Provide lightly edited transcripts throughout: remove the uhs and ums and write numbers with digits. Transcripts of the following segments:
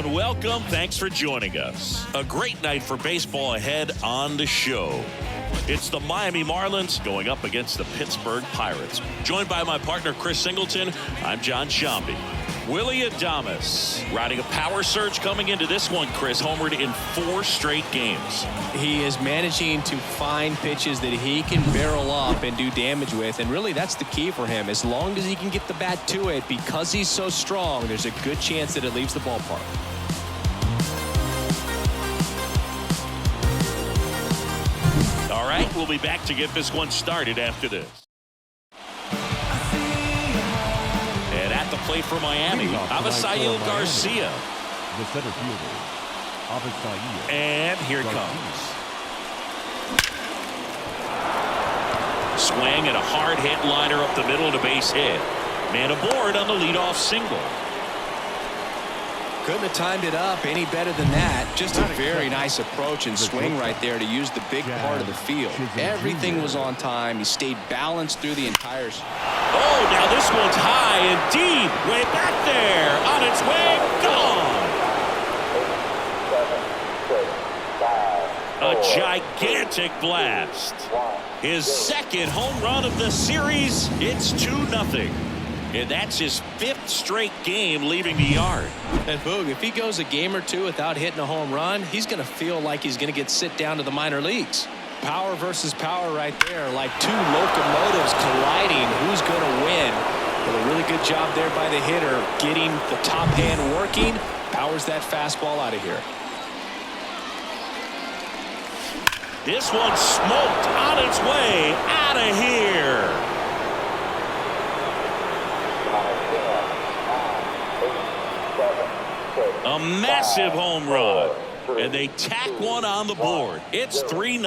and welcome. Thanks for joining us. A great night for baseball ahead on the show. It's the Miami Marlins going up against the Pittsburgh Pirates. Joined by my partner, Chris Singleton, I'm John Shambi. Willy Adames riding a power surge coming into this one, Chris. Homered in 4 straight games. He is managing to find pitches that he can barrel up and do damage with, and really that's the key for him. As long as he can get the bat to it, because he's so strong, there's a good chance that it leaves the ballpark. All right, we'll be back to get this one started after this. And at the plate for Miami, Avisail Garcia. The center fielder, Avisail. And here it comes. Swing and a hard hit liner up the middle and a base hit. Man aboard on the leadoff single. Couldn't have timed it up any better than that. Just a very nice approach and swing right there to use the big part of the field. Everything was on time. He stayed balanced through the entire. Oh, now this one's high and deep. Way back there. On its way. Gone. A gigantic blast. His second home run of the series. It's 2-0. And that's his 5th straight game leaving the yard. And Boog, if he goes a game or two without hitting a home run, he's going to feel like he's going to get sit down to the minor leagues. Power versus power right there, like 2 locomotives colliding. Who's going to win? Well, a really good job there by the hitter, getting the top hand working. Powers that fastball out of here. This one smoked on its way out of here. A massive home run, and they tack one on the board. It's 3-0.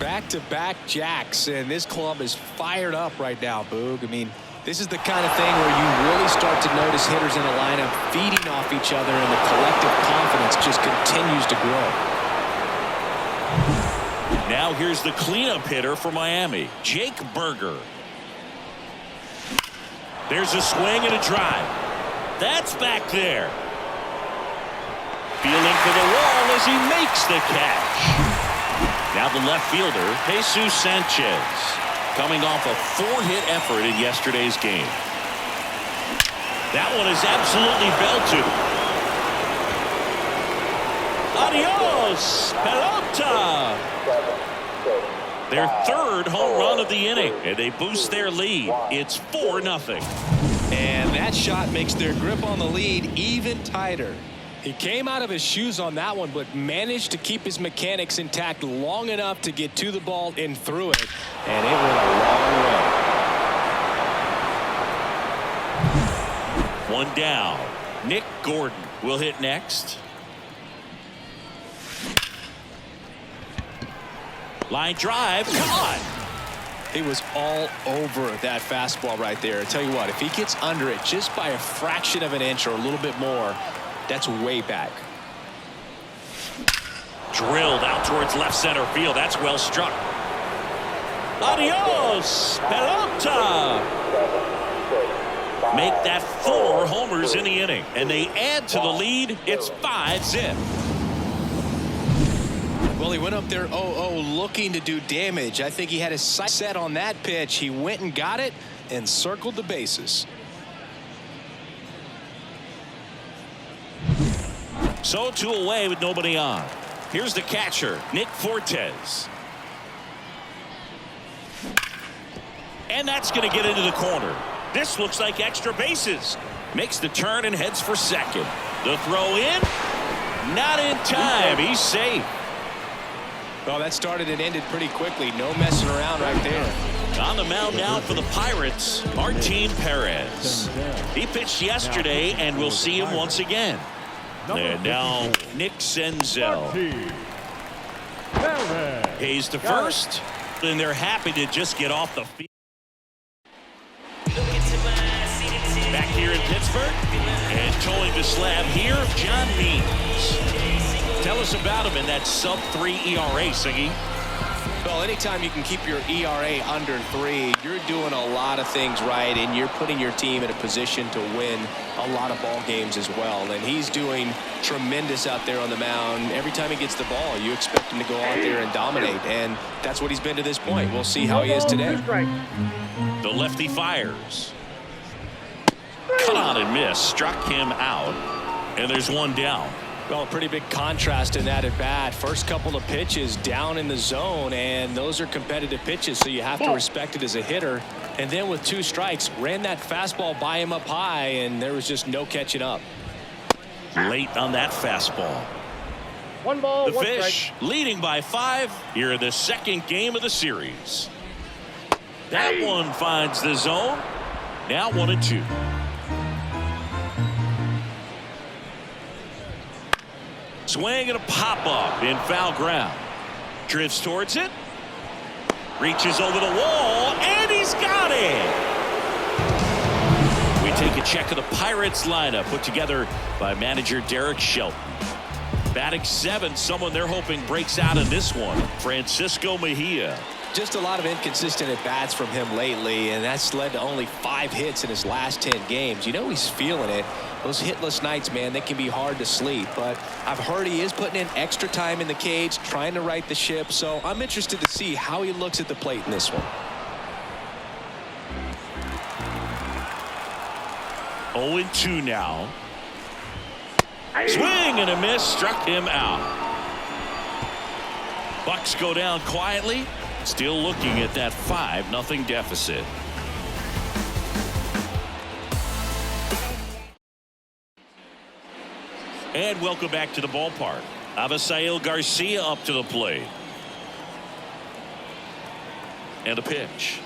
Back-to-back jacks, and this club is fired up right now, Boog. I mean, this is the kind of thing where you really start to notice hitters in a lineup feeding off each other, and the collective confidence just continues to grow. Now here's the cleanup hitter for Miami, Jake Burger. There's a swing and a drive. That's back there. Feeling for the wall as he makes the catch. Now the left fielder, Jesus Sanchez, coming off a 4-hit effort in yesterday's game. That one is absolutely belted. Adios, pelota. Their 3rd home run of the inning, and they boost their lead. It's 4-0. And that shot makes their grip on the lead even tighter. He came out of his shoes on that one, but managed to keep his mechanics intact long enough to get to the ball and through it. And it went a long way. One down. Nick Gordon will hit next. Line drive, caught. He was all over that fastball right there. I tell you what, if he gets under it just by a fraction of an inch or a little bit more, that's way back. Drilled out towards left center field. That's well struck. Adios, pelota. Make that 4 homers in the inning, and they add to the lead. It's 5-0. Well, he went up there 0-0 looking to do damage. I think he had his sights set on that pitch. He went and got it and circled the bases. So 2 away with nobody on. Here's the catcher, Nick Fortes. And that's going to get into the corner. This looks like extra bases. Makes the turn and heads for second. The throw in. Not in time. He's safe. Well, that started and ended pretty quickly. No messing around right there. On the mound now for the Pirates, Martin Perez. He pitched yesterday, and we'll see him once again. And now Nick Senzel. Hayes to first, and they're happy to just get off the field. Back here in Pittsburgh, and towing the slab here, John Means. Tell us about him in that sub-3 ERA, Siggy. Well, anytime you can keep your ERA under 3, you're doing a lot of things right, and you're putting your team in a position to win a lot of ball games as well. And he's doing tremendous out there on the mound. Every time he gets the ball, you expect him to go out there and dominate, and that's what he's been to this point. We'll see how he is today. The lefty fires. Cut on and miss. Struck him out, and there's one down. Well, a pretty big contrast in that at bat. First couple of pitches down in the zone, and those are competitive pitches, so you have to respect it as a hitter. And then with 2 strikes, ran that fastball by him up high, and there was just no catching up. Late on that fastball. 1 ball, The 1 Fish strike. leading by 5 here in the second game of the series. That one finds the zone. Now 1-2. Swing and a pop-up in foul ground. Drifts towards it. Reaches over the wall, and he's got it. We take a check of the Pirates lineup put together by manager Derek Shelton. Batting 7, someone they're hoping breaks out in this one, Francisco Mejia. Just a lot of inconsistent at-bats from him lately, and that's led to only 5 hits in his last 10 games. You know he's feeling it. Those hitless nights, man, they can be hard to sleep. But I've heard he is putting in extra time in the cage, trying to right the ship. So I'm interested to see how he looks at the plate in this one. 0-2 now. Swing and a miss. Struck him out. Bucks go down quietly. Still looking at that 5-0 deficit. And welcome back to the ballpark. Avisail Garcia up to the plate. And a pitch.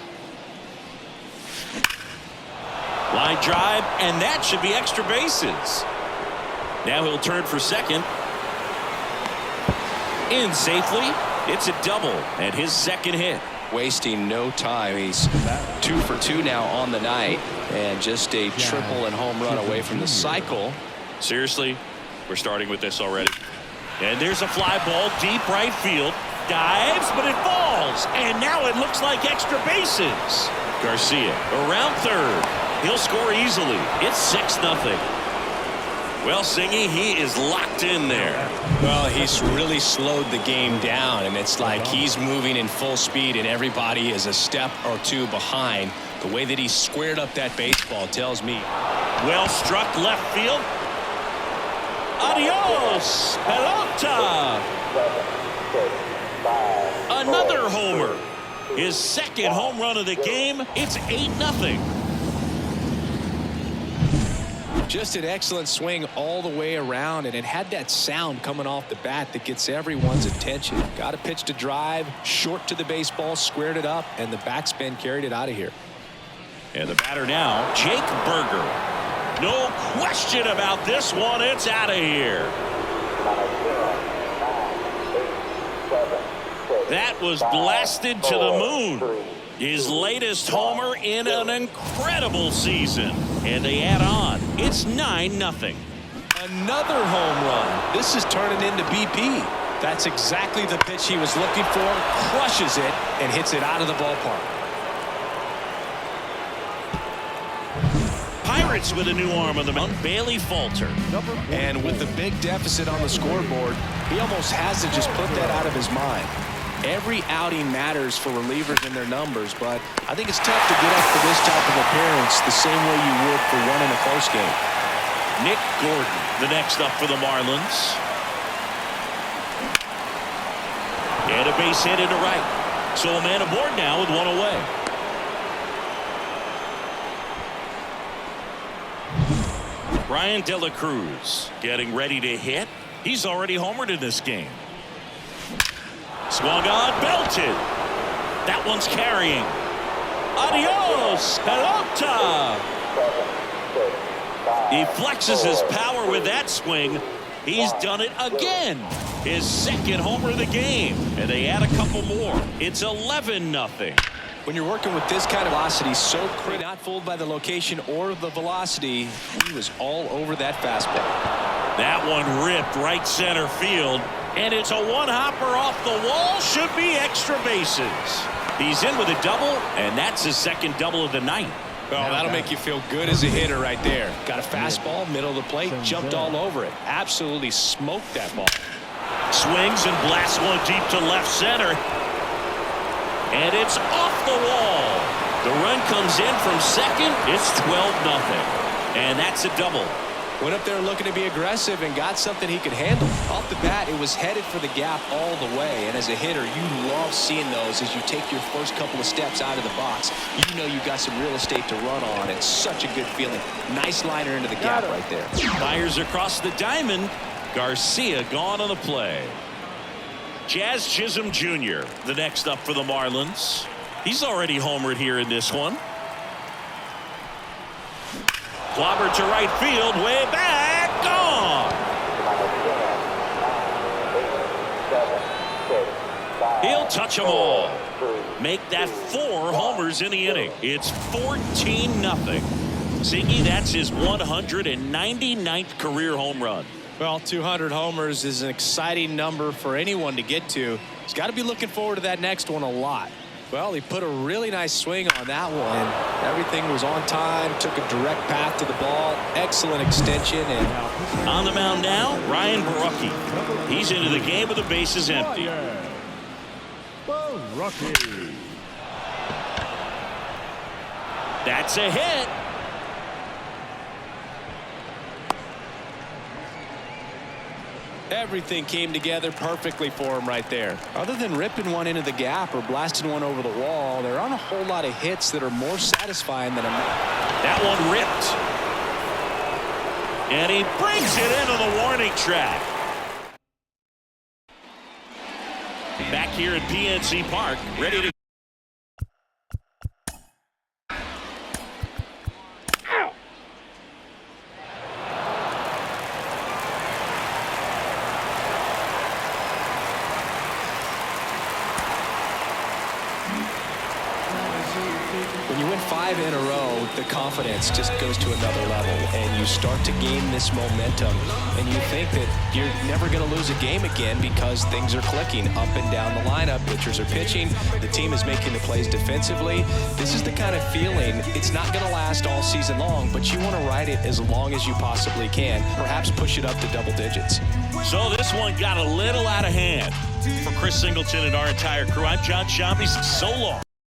Line drive, and that should be extra bases. Now he'll turn for second. In safely. It's a double and his second hit. Wasting no time. He's 2 for 2 now on the night, and just a triple and home run away from the cycle. Seriously, we're starting with this already. And there's a fly ball deep right field. Dives, but it falls. And now it looks like extra bases. Garcia around third. He'll score easily. It's 6-0. Well, Singy, he is locked in there. Well, he's really slowed the game down, and it's like he's moving in full speed, and everybody is a step or 2 behind. The way that he squared up that baseball tells me. Well struck left field. Adios, pelota. Another homer. His second home run of the game. It's 8-0. Just an excellent swing all the way around, and it had that sound coming off the bat that gets everyone's attention. Got a pitch to drive, short to the baseball, squared it up, and the backspin carried it out of here. And the batter now, Jake Burger. No question about this one. It's out of here. That was blasted to the moon. His latest homer in an incredible season. And they add on. It's 9-0. Another home run. This is turning into BP. That's exactly the pitch he was looking for. Crushes it and hits it out of the ballpark. Pirates with a new arm on the mound. Bailey Falter. And with the big deficit on the scoreboard, he almost has to just put that out of his mind. Every outing matters for relievers in their numbers, but I think it's tough to get up for this type of appearance the same way you would for winning a close game. Nick Gordon, the next up for the Marlins. And a base hit into right. So a man aboard now with one away. Brian De La Cruz getting ready to hit. He's already homered in this game. Swung on, belted. That one's carrying. Adios, pelota. He flexes his power with that swing. He's done it again. His second homer of the game. And they add a couple more. It's 11-0. When you're working with this kind of velocity, so critical, not fooled by the location or the velocity, he was all over that fastball. That one ripped right center field. And it's a one-hopper off the wall. Should be extra bases. He's in with a double, and that's his second double of the night. Well, that'll make you feel good as a hitter right there. Got a fastball, middle of the plate, jumped all over it. Absolutely smoked that ball. Swings and blasts one deep to left center. And it's off the wall. The run comes in from second. It's 12-0. And that's a double. Went up there looking to be aggressive and got something he could handle. Off the bat, it was headed for the gap all the way. And as a hitter, you love seeing those as you take your first couple of steps out of the box. You know you've got some real estate to run on. It's such a good feeling. Nice liner into the gap right there. Fires across the diamond. Garcia gone on the play. Jazz Chisholm Jr., the next up for the Marlins. He's already homered here in this one. Clobber to right field, way back, gone. He'll touch them all. Make that 4 homers in the inning. It's 14-0. Ziggy, that's his 199th career home run. Well, 200 homers is an exciting number for anyone to get to. He's got to be looking forward to that next one a lot. Well, he put a really nice swing on that one. Everything was on time, took a direct path to the ball. Excellent extension. And on the mound now, Ryan Borucki. He's into the game with the bases empty. Borucki. That's a hit. Everything came together perfectly for him right there. Other than ripping one into the gap or blasting one over the wall, there aren't a whole lot of hits that are more satisfying than a... That one ripped. And he brings it into the warning track. Back here at PNC Park, ready to... When you win 5 in a row, the confidence just goes to another level, and you start to gain this momentum, and you think that you're never going to lose a game again because things are clicking up and down the lineup. Pitchers are pitching. The team is making the plays defensively. This is the kind of feeling. It's not going to last all season long, but you want to ride it as long as you possibly can. Perhaps push it up to double digits. So this one got a little out of hand. For Chris Singleton and our entire crew, I'm John Shambi. So long.